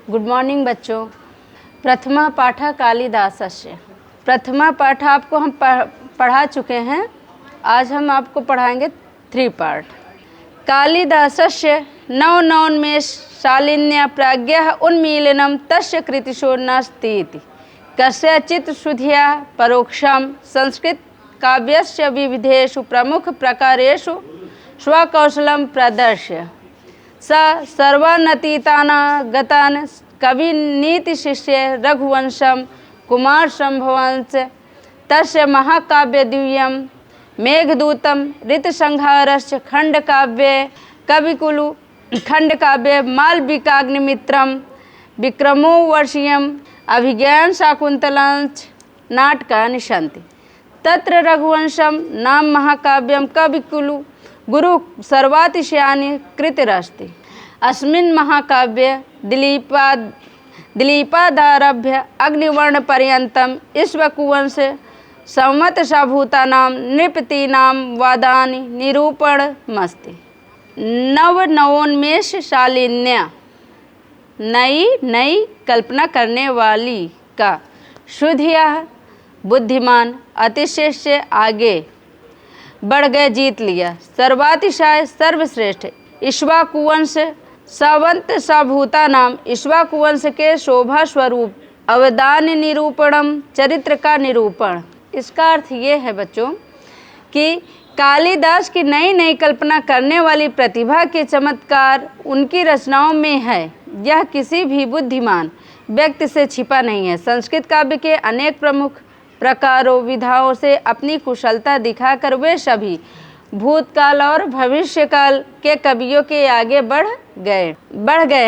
Good morning बच्चों। प्रथमा पाठ कालिदासस्य। प्रथमा पाठ आपको हम पढ़ा चुके हैं। आज हम आपको पढ़ाएंगे 3 पार्ट। कालिदासस्य नवनवोन्मेष शालिन्य प्राज्ञः उन्मीलनम तस्य कृतिषु नास्ति इति कस्यचित् शुद्ध्या परोक्षम संस्कृत काव्यस्य विविधेषु प्रमुख प्रकारेषु स्वकौशलं प्रदर्श्य स सर्वानतीतान् गतान् कविनीतिशिष्य रघुवंशं कुमारसंभवञ्च तस्य महाकाव्यद्वयं मेघदूतं ऋतुसंहारश्च खण्डकाव्ये कविकुलु खण्डकाव्ये मालविकाग्निमित्रं विक्रमोर्वशीयम् अभिज्ञानशाकुन्तलञ्च नाटकानि सन्ति। तत्र रघुवंशं नाम महाकाव्यं कविकुलु गुरु सर्वातिशयानि कृतिरस्ति। अस्मिन् महाकाव्ये दिलीपादारभ्य अग्निवर्णपर्यन्तम् इक्ष्वाकुवंशे संवत्सरभूतानां नृपतीनां वादानि निरूपणमस्ति। नवनवोन्मेषशालिन्या नई कल्पना करने वाली का शुद्धिया बुद्धिमान अतिशय से आगे बढ़ गए, जीत लिया। सर्वातिशय सर्वश्रेष्ठ इक्ष्वाकुवंश सावंत साभूता नाम इक्ष्वाकुवंश के शोभा स्वरूप अवदान निरूपणम चरित्र का निरूपण। इसका अर्थ ये है बच्चों कि कालिदास की नई कल्पना करने वाली प्रतिभा के चमत्कार उनकी रचनाओं में है। यह किसी भी बुद्धिमान व्यक्ति से छिपा नहीं है। संस्कृत काव्य के अनेक प्रमुख प्रकारों विधाओं से अपनी कुशलता दिखाकर वे सभी भूतकाल और भविष्यकाल के कवियों के आगे बढ़ गए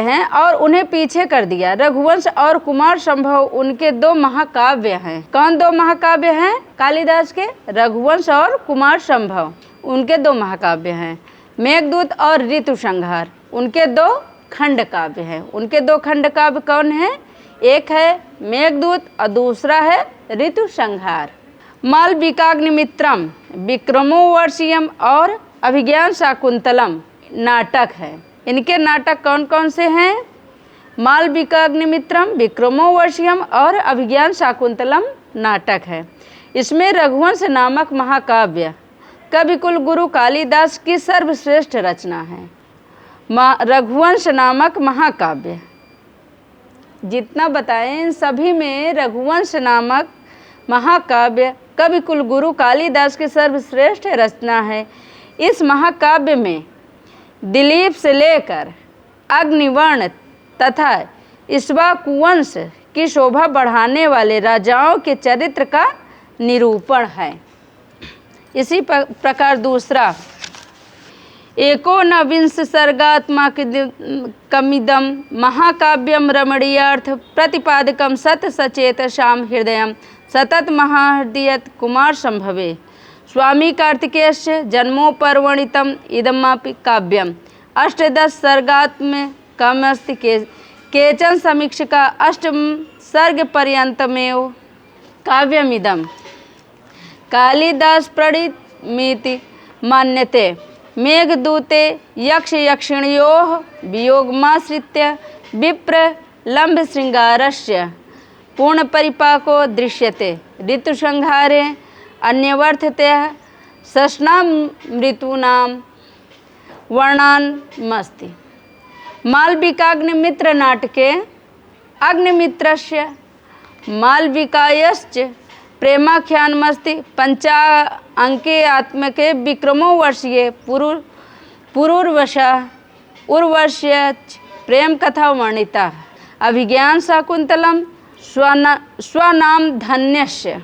हैं और उन्हें पीछे कर दिया। रघुवंश और कुमार संभव उनके 2 महाकाव्य हैं। कौन 2 महाकाव्य हैं कालिदास के? रघुवंश और कुमार संभव उनके 2 महाकाव्य हैं। मेघदूत और ऋतुसंहार उनके 2 खंड काव्य हैं। उनके 2 खंड काव्य कौन है? एक है मेघदूत और दूसरा है ऋतुसंहार। मालविकाग्निमित्रम विक्रमोर्वशीयम और अभिज्ञान शाकुंतलम नाटक है। इनके नाटक कौन कौन से हैं? मालविकाग्निमित्रम विक्रमोर्वशीयम और अभिज्ञान शाकुंतलम नाटक है। इसमें रघुवंश नामक महाकाव्य कविकुल गुरु कालिदास की सर्वश्रेष्ठ रचना है। रघुवंश नामक महाकाव्य जितना बताएं इन सभी में रघुवंश नामक महाकाव्य कविकुल गुरु कालिदास की सर्वश्रेष्ठ रचना है। इस महाकाव्य में दिलीप से लेकर अग्निवर्ण तथा इक्ष्वाकुवंश की शोभा बढ़ाने वाले राजाओं के चरित्र का निरूपण है। इसी प्रकार दूसरा एकोनविंश सर्गात्मकमिदं महाकाव्यं रमणीयार्थ प्रतिपादकं सत सचेत शाम हृदयं सतत महाहृदयत कुमार संभवे स्वामी कार्तिकेयस्य जन्मोपर्वणितम् इदमपि काव्यम् 18 सर्गात्मकमस्ति। केचन समीक्षका 8 सर्गपर्यन्तमेव काव्यमिदं कालिदास प्रणीतमिति मन्यते। मेघदूते यक्षयक्षिण्योः वियोगमाश्रित्य विप्रलम्बशृङ्गारस्य पूर्णपरिपाको दृश्यते। ऋतुसंहारे अन्यवर्थतया सष्णां ऋतूनां वर्णनमस्ति। मालविकाग्निमित्र नाटके अग्निमित्रस्य मालविकायश्च प्रेमाख्यानमस्ति। 5 आत्मके विक्रमोर्वशीये उर्वश्य प्रेम कथा वर्णिता। अभिज्ञान शाकुंतलम स्वनाम धन्यस्य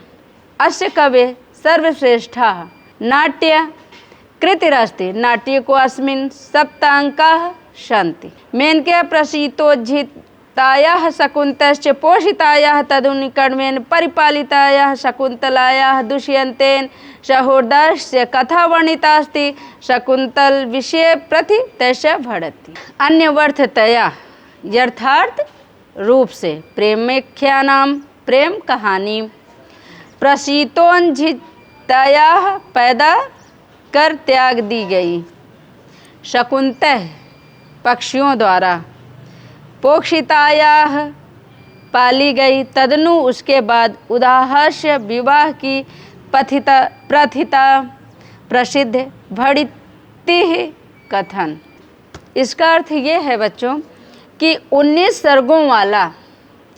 अस्य कवे सर्वश्रेष्ठः नाट्य कृतिरस्ति। नाट्य को अस्मिन् 7 अंकाः सन्ति। मेनके प्रसीतोज्झितायाः शकुन्तस्य पोषितायाः तदनुकर्मेण परिपालितायाः शकुन्तलायाः दुष्यन्तेन सहोदरस्य कथा वर्णिता अस्ति। शकुन्तल विषये प्रथितस्य भवति। अन्यवर्थतया यथार्थ रूप से प्रेमाख्यानां प्रेम कहानी प्रसीतोज्झितायाः पैदा कर त्याग दी गई। शकुन्तः पक्षियों द्वारा पोक्षितायाः पाली गई। तदनु उसके बाद उदाहस्य विवाह की प्रथिता प्रसिद्ध भड़िति कथन। इसका अर्थ ये है बच्चों कि 19 सर्गों वाला,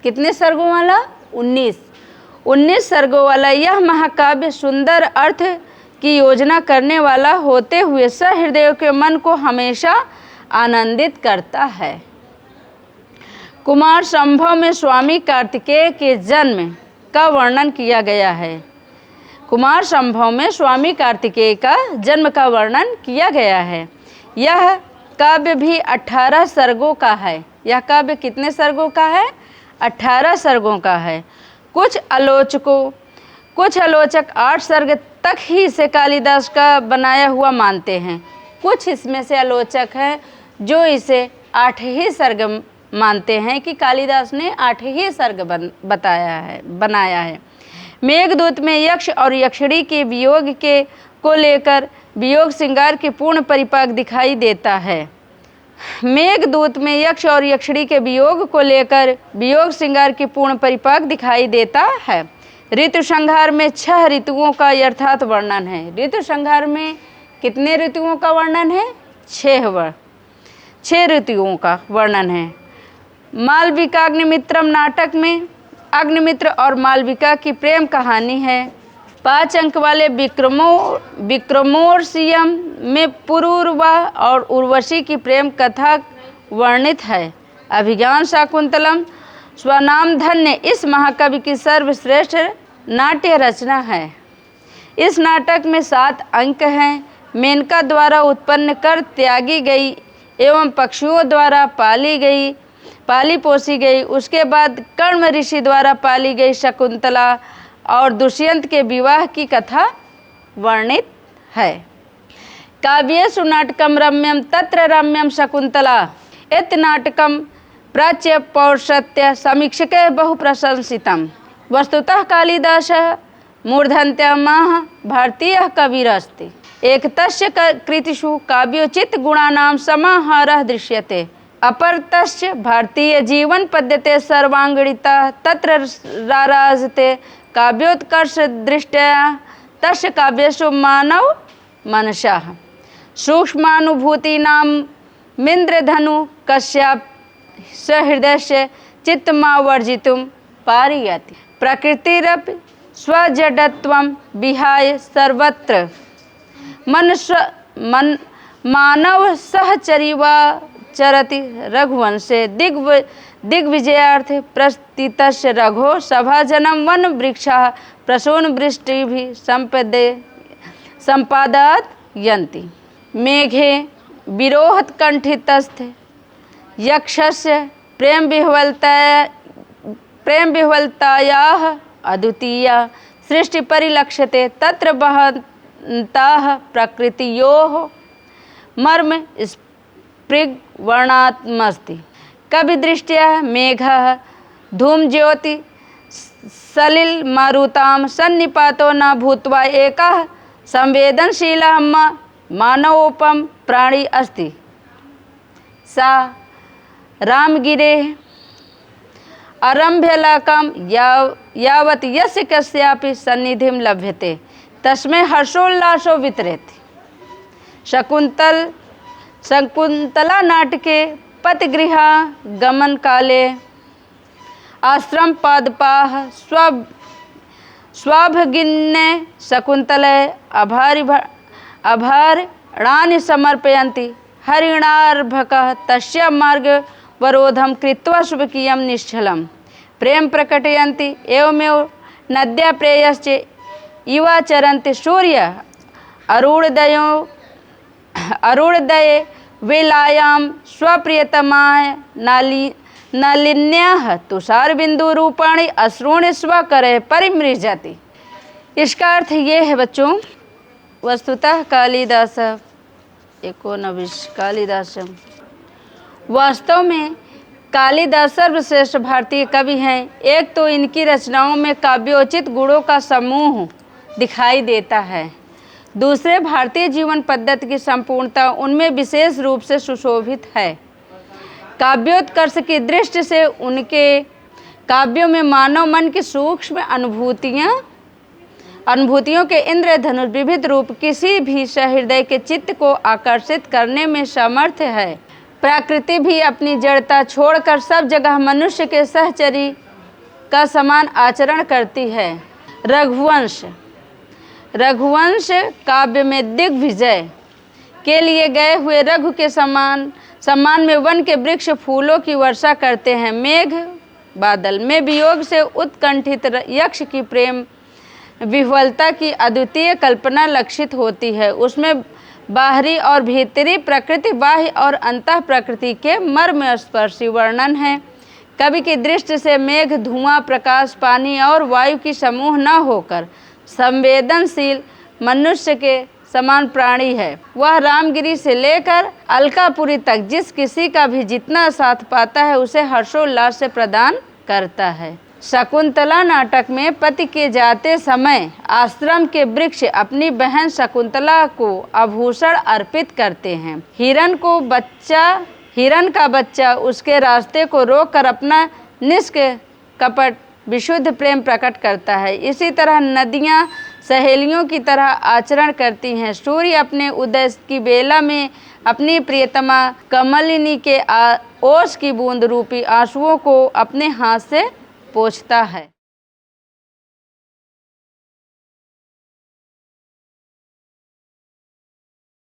कितने सर्गों वाला? 19 सर्गों वाला यह महाकाव्य सुंदर अर्थ की योजना करने वाला होते हुए सहृदयों के मन को हमेशा आनंदित करता है। कुमार संभव में स्वामी कार्तिकेय के जन्म का वर्णन किया गया है। कुमार संभव में स्वामी कार्तिकेय का जन्म का वर्णन किया गया है। यह काव्य भी 18 सर्गों का है। यह काव्य कितने सर्गों का है? 18 सर्गों का है। कुछ आलोचक 8 सर्ग तक ही इसे कालिदास का बनाया हुआ मानते हैं। कुछ इसमें से आलोचक हैं जो इसे 8 ही सर्ग मानते हैं कि कालिदास ने 8 ही सर्ग बनाया है। मेघदूत में यक्ष और यक्षिणी के वियोग को लेकर वियोग श्रृंगार के पूर्ण परिपाक दिखाई देता है। मेघदूत में यक्ष और यक्षिणी के वियोग को लेकर वियोग श्रृंगार के पूर्ण परिपाक दिखाई देता है। ऋतु संहार में 6 ऋतुओं का यथार्थ वर्णन है। ऋतु संहार में कितने ऋतुओं का वर्णन है? 6 ऋतुओं का वर्णन है। मालविकाग्निमित्रम नाटक में अग्निमित्र और मालविका की प्रेम कहानी है। 5 अंक वाले विक्रमोर्वशीयम में पुरूरवा और उर्वशी की प्रेम कथा वर्णित है। अभिज्ञान शाकुंतलम स्वनाम धन्य इस महाकाव्य की सर्वश्रेष्ठ नाट्य रचना है। इस नाटक में 7 अंक हैं। मेनका द्वारा उत्पन्न कर त्यागी गई एवं पक्षियों द्वारा पाली पोसी गई। उसके बाद कर्म ऋषि द्वारा पाली गई शकुंतला और दुष्यंत के विवाह की कथा वर्णित है। काव्येषु नाटकम रम्यम तत्र रम्यम शकुंतला इति नाटकम प्राच्य पौरुषत्य समीक्षके बहु प्रशंसितम। वस्तुतः कालिदासः मूर्धन्यतमः भारतीयः कविरस्ति। एकतस्य कृतिषु काव्योचित गुणानां समाहारः दृश्यते। अपरतस्य भारतीय जीवन पद्धते सर्वांगीणता तत्र राराजते। काव्योत्कर्ष दृष्ट्या तस्य काव्येषु मानव मनसः सूक्ष्मानुभूतीनां मिन्द्रधनु कस्याप सहृदयस्य चित्तमावर्जितुं पारयति। प्रकृतिरपि स्वजडत्वं विहाय सर्वत्र मानव सहचरिवा चरति। रघुवंशे दिग्विजयार्थ प्रस्थितस्य रघो सभाजनं वन वृक्षाः प्रसूनवृष्टिभिः सम्पादयन्ति। मेघे विरोहत्कण्ठितस्थे यक्षस्य प्रेमविह्वलतायाः अद्वितीया सृष्टि परिलक्ष्यते। तत्र बहन्ताः प्रकृतियोः मर्म स्पृग्वर्णात्मस्ति। कविदृष्ट्या मेघः धूमज्योति सलिलमारुतां सन्निपातो न भूत्वा एकः संवेदनशीलः मानवोपम प्राणी अस्ति। सा रामगिरेः आरम्भ्यलाकं यावत् यस्य कस्यापि सन्निधिं लभ्यते तस्मै हर्षोल्लासो वितरेति। शकुंतला नाटके पतिगृहा गमन काले आश्रम पादपाः स्वाभगिन्ये शकुंतले आभरणानि समर्पयन्ति। हरिणार्भकः तस्य मार्गवरोधं कृत्वा स्वकीयं निश्चलं प्रेम प्रकटयन्ति। एवमेव नद्या प्रेयश्च इवाचरन्ति। सूर्य अरुणोदये वेलायां स्वप्रियतमाय नलिन्याः तुषारबिन्दुरूपाणि अश्रूणि स्वकरे परिमृजति। इसका अर्थ ये है बच्चों, वस्तुतः कालिदास वास्तव में कालिदास सर्वश्रेष्ठ भारतीय कवि हैं। एक तो इनकी रचनाओं में काव्योचित गुणों का समूह दिखाई देता है। दूसरे, भारतीय जीवन पद्धति की संपूर्णता उनमें विशेष रूप से सुशोभित है। काव्योत्कर्ष की दृष्टि से उनके काव्यों में मानव मन की सूक्ष्म अनुभूतियों के इंद्रधनुष विविध रूप किसी भी सहृदय के चित्त को आकर्षित करने में समर्थ है। प्रकृति भी अपनी जड़ता छोड़कर सब जगह मनुष्य के सहचरी का समान आचरण करती है। रघुवंश काव्य में दिग्विजय के लिए गए हुए रघु के सम्मान में वन के वृक्ष फूलों की वर्षा करते हैं। मेघ बादल में वियोग से उत्कंठित यक्ष की प्रेम विह्वलता की अद्वितीय कल्पना लक्षित होती है। उसमें बाहरी और भीतरी प्रकृति, बाह्य और अंतः प्रकृति के मर्मस्पर्शी वर्णन है। कवि की दृष्टि से मेघ, धुआं, प्रकाश, पानी और वायु की समूह न होकर संवेदनशील मनुष्य के समान प्राणी है। वह रामगिरी से लेकर अलकापुरी तक जिस किसी का भी जितना साथ पाता है उसे हर्षोल्लास से प्रदान करता है। शकुंतला नाटक में पति के जाते समय आश्रम के वृक्ष अपनी बहन शकुंतला को आभूषण अर्पित करते हैं। हिरण का बच्चा उसके रास्ते को रोककर अपना निष्कपट विशुद्ध प्रेम प्रकट करता है। इसी तरह नदियाँ सहेलियों की तरह आचरण करती हैं। सूर्य अपने उदय की बेला में अपनी प्रियतमा कमलिनी के ओस की बूंद रूपी आंसुओं को अपने हाथ से पोंछता है।